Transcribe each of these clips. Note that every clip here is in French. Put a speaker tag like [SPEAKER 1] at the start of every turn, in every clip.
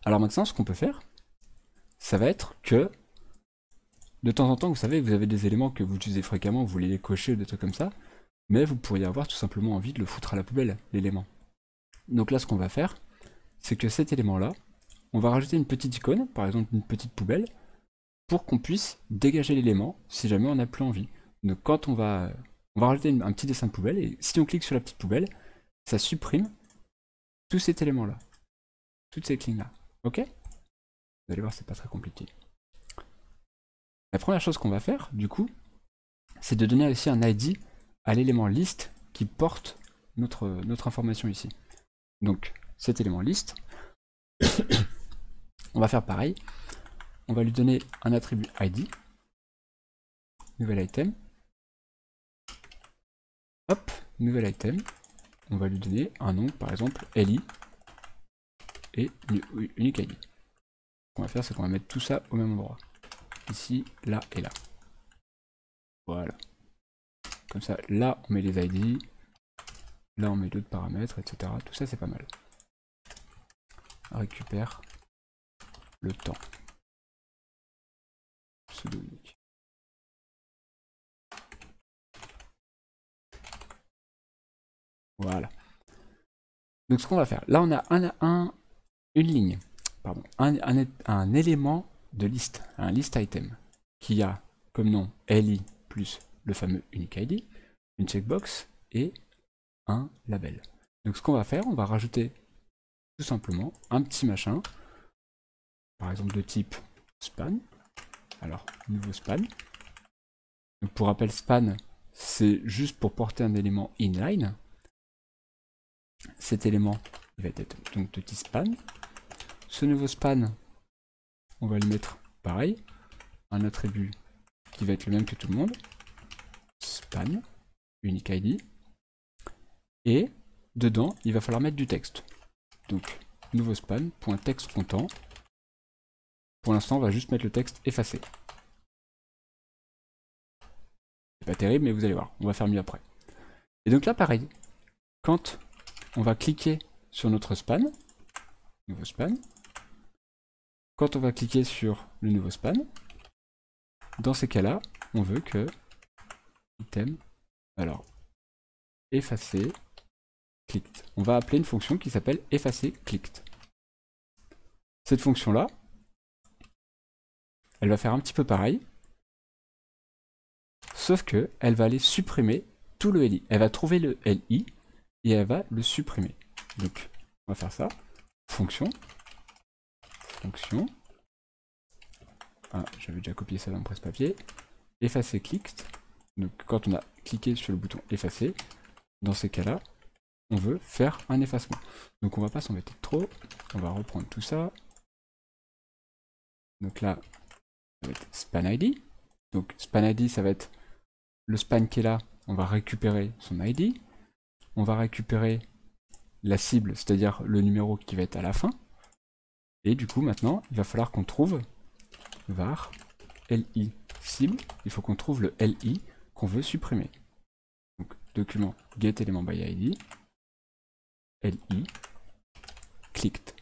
[SPEAKER 1] Alors maintenant, ce qu'on peut faire, ça va être que de temps en temps, vous savez, vous avez des éléments que vous utilisez fréquemment, vous voulez les cocher ou des trucs comme ça, mais vous pourriez avoir tout simplement envie de le foutre à la poubelle, l'élément. Donc là, ce qu'on va faire, c'est que cet élément-là, on va rajouter une petite icône, par exemple une petite poubelle, pour qu'on puisse dégager l'élément si jamais on n'a plus envie. Donc quand on va rajouter un petit dessin de poubelle, et si on clique sur la petite poubelle, ça supprime tout cet élément-là, toutes ces lignes-là. Ok? Vous allez voir, c'est pas très compliqué. La première chose qu'on va faire, du coup, c'est de donner aussi un ID à l'élément list qui porte notre information ici. Donc cet élément list, on va faire pareil. On va lui donner un attribut ID, nouvel item. Hop, nouvel item. On va lui donner un nom, par exemple LI et unique ID. Ce qu'on va faire, c'est qu'on va mettre tout ça au même endroit. Ici, là et là. Voilà. Comme ça, là on met les ID, là on met d'autres paramètres, etc. Tout ça c'est pas mal. Récupère le temps. Pseudo unique. Voilà. Donc ce qu'on va faire, là on a une ligne, pardon, un élément de liste, un list item, qui a comme nom LI plus le fameux unique ID, une checkbox et un label. Donc ce qu'on va faire, on va rajouter tout simplement un petit machin, par exemple de type span. Alors, nouveau span. Donc pour rappel, span, c'est juste pour porter un élément inline. Cet élément il va être donc de type span. Ce nouveau span, on va lui mettre pareil, un attribut qui va être le même que tout le monde. Span, unique ID. Et dedans, il va falloir mettre du texte. Donc, nouveau span, point texte content. Pour l'instant, on va juste mettre le texte effacé. C'est pas terrible, mais vous allez voir, on va faire mieux après. Et donc là, pareil, quand on va cliquer sur notre span, nouveau span, quand on va cliquer sur le nouveau span, dans ces cas-là, on veut que item, alors, effacer, clicked. On va appeler une fonction qui s'appelle effacer clicked. Cette fonction-là, elle va faire un petit peu pareil, sauf que elle va aller supprimer tout le LI. Elle va trouver le LI et elle va le supprimer. Donc, on va faire ça. Fonction. Ah, j'avais déjà copié ça dans le presse-papier. Effacer clicked. Donc, quand on a cliqué sur le bouton effacer, dans ces cas-là, on veut faire un effacement. Donc, on va pas s'embêter trop. On va reprendre tout ça. Donc là, ça va être span ID. Donc, span ID, ça va être le span qui est là. On va récupérer son ID. On va récupérer la cible, c'est-à-dire le numéro qui va être à la fin. Et du coup, maintenant, il va falloir qu'on trouve var li cible. Il faut qu'on trouve le li qu'on veut supprimer. Donc, document get element by id li clicked.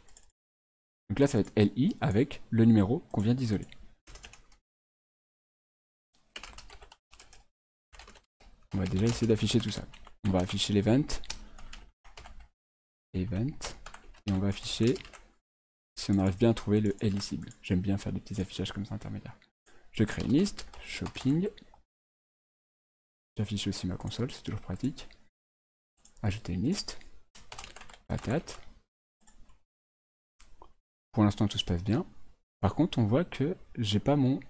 [SPEAKER 1] Donc là, ça va être li avec le numéro qu'on vient d'isoler. On va déjà essayer d'afficher tout ça. On va afficher l'event, et on va afficher si on arrive bien à trouver le li cible. J'aime bien faire des petits affichages comme ça intermédiaires. Je crée une liste, shopping. J'affiche aussi ma console, c'est toujours pratique. Ajouter une liste. Patate. Pour l'instant, tout se passe bien. Par contre, on voit que j'ai pas mon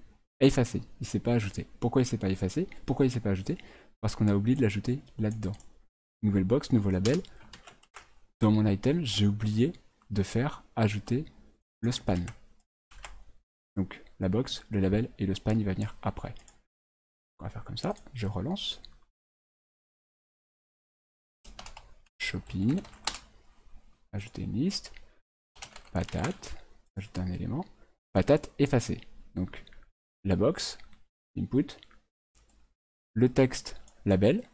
[SPEAKER 1] effacé. Il s'est pas ajouté. Pourquoi il s'est pas effacé? Pourquoi il s'est pas ajouté? Parce qu'on a oublié de l'ajouter là-dedans. Nouvelle box, nouveau label. Dans mon item, j'ai oublié de faire ajouter le span. Donc la box, le label et le span, il va venir après. On va faire comme ça. Je relance. Shopping. Ajouter une liste. Patate. Ajouter un élément. Patate effacée. Donc la box, input, le texte label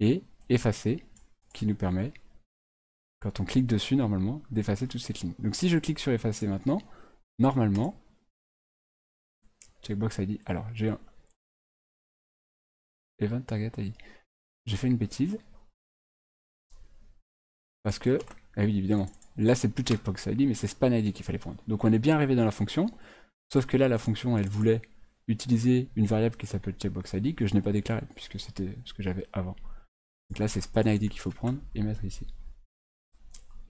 [SPEAKER 1] et effacer qui nous permet, quand on clique dessus, normalement, d'effacer toutes ces lignes. Donc si je clique sur effacer maintenant, normalement, checkbox ID, alors j'ai un event target ID. J'ai fait une bêtise, parce que, ah oui évidemment, là c'est plus checkbox ID, mais c'est span ID qu'il fallait prendre. Donc on est bien arrivé dans la fonction, sauf que là la fonction elle voulait utiliser une variable qui s'appelle checkbox ID que je n'ai pas déclarée, puisque c'était ce que j'avais avant. Donc là c'est span ID qu'il faut prendre et mettre ici.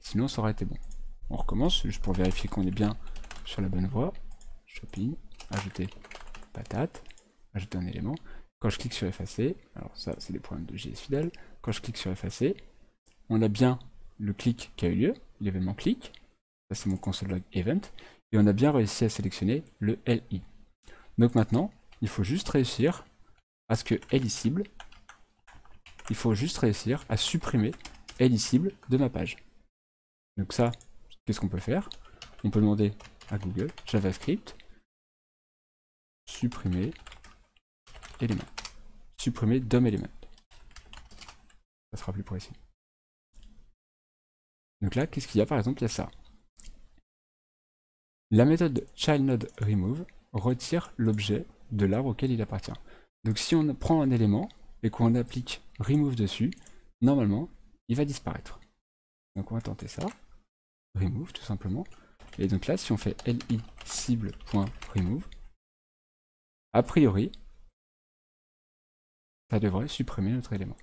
[SPEAKER 1] Sinon ça aurait été bon. On recommence, juste pour vérifier qu'on est bien sur la bonne voie. Shopping, ajouter patate, ajouter un élément. Quand je clique sur effacer, alors ça c'est des problèmes de JS Fidèle, quand je clique sur effacer, on a bien le clic qui a eu lieu, l'événement clic, ça c'est mon console log event, et on a bien réussi à sélectionner le LI. Donc maintenant, il faut juste réussir à ce que LI cible, il faut juste réussir à supprimer LI cible de ma page. Donc ça, qu'est-ce qu'on peut faire? On peut demander à Google, JavaScript, supprimer élément, supprimer DOM élément. Ça sera plus précis. Donc là, qu'est-ce qu'il y a par exemple? Il y a ça. La méthode childNodeRemove retire l'objet de l'arbre auquel il appartient. Donc si on prend un élément et qu'on applique remove dessus, normalement, il va disparaître. Donc on va tenter ça. Remove tout simplement. Et donc là, si on fait li cible.remove, a priori, ça devrait supprimer notre élément.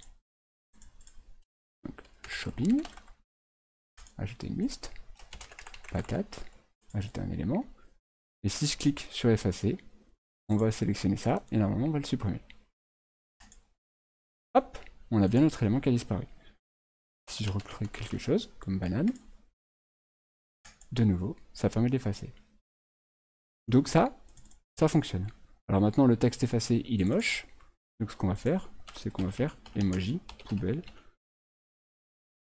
[SPEAKER 1] Donc, shopping, ajouter une liste, patate, ajouter un élément, et si je clique sur effacer, on va sélectionner ça, et normalement on va le supprimer. Hop, on a bien notre élément qui a disparu. Si je recrée quelque chose, comme banane, de nouveau, ça permet d'effacer. Donc ça fonctionne. Alors maintenant le texte effacé, il est moche, donc ce qu'on va faire, c'est qu'on va faire emoji, poubelle.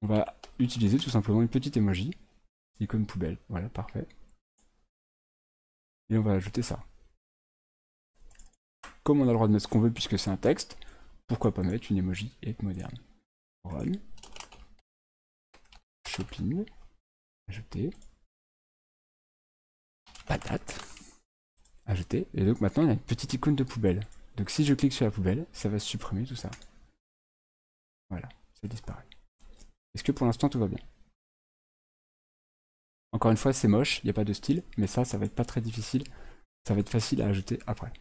[SPEAKER 1] On va utiliser tout simplement une petite emoji, icône poubelle, voilà, parfait. Et on va ajouter ça. Comme on a le droit de mettre ce qu'on veut puisque c'est un texte, pourquoi pas mettre une emoji et être moderne. Run, shopping, ajouter, patate, ajouter, et donc maintenant il y a une petite icône de poubelle. Donc si je clique sur la poubelle, ça va supprimer tout ça. Voilà, ça disparaît. Est-ce que pour l'instant tout va bien? Encore une fois, c'est moche, il n'y a pas de style, mais ça va être pas très difficile. Ça va être facile à ajouter après.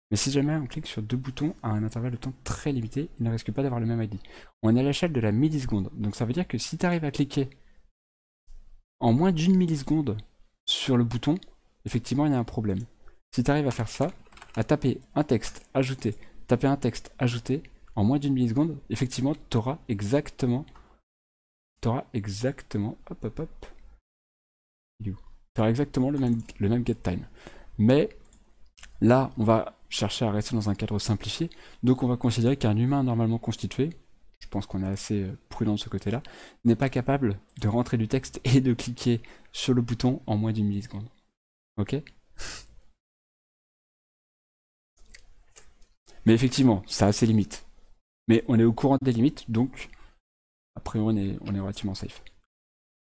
[SPEAKER 1] Mais si jamais on clique sur deux boutons à un intervalle de temps très limité, il ne risque pas d'avoir le même ID. On est à l'échelle de la milliseconde, donc ça veut dire que si tu arrives à cliquer en moins d'une milliseconde sur le bouton, effectivement il y a un problème. Si tu arrives à faire ça, à taper un texte, ajouter, taper un texte, ajouter, en moins d'une milliseconde, effectivement tu auras exactement, hop hop hop, tu auras exactement le même get time. Mais là, on va chercher à rester dans un cadre simplifié, donc on va considérer qu'un humain normalement constitué, je pense qu'on est assez prudent de ce côté-là, n'est pas capable de rentrer du texte et de cliquer sur le bouton en moins d'une milliseconde. Ok? Mais effectivement, ça a ses limites. Mais on est au courant des limites, donc après on est relativement safe.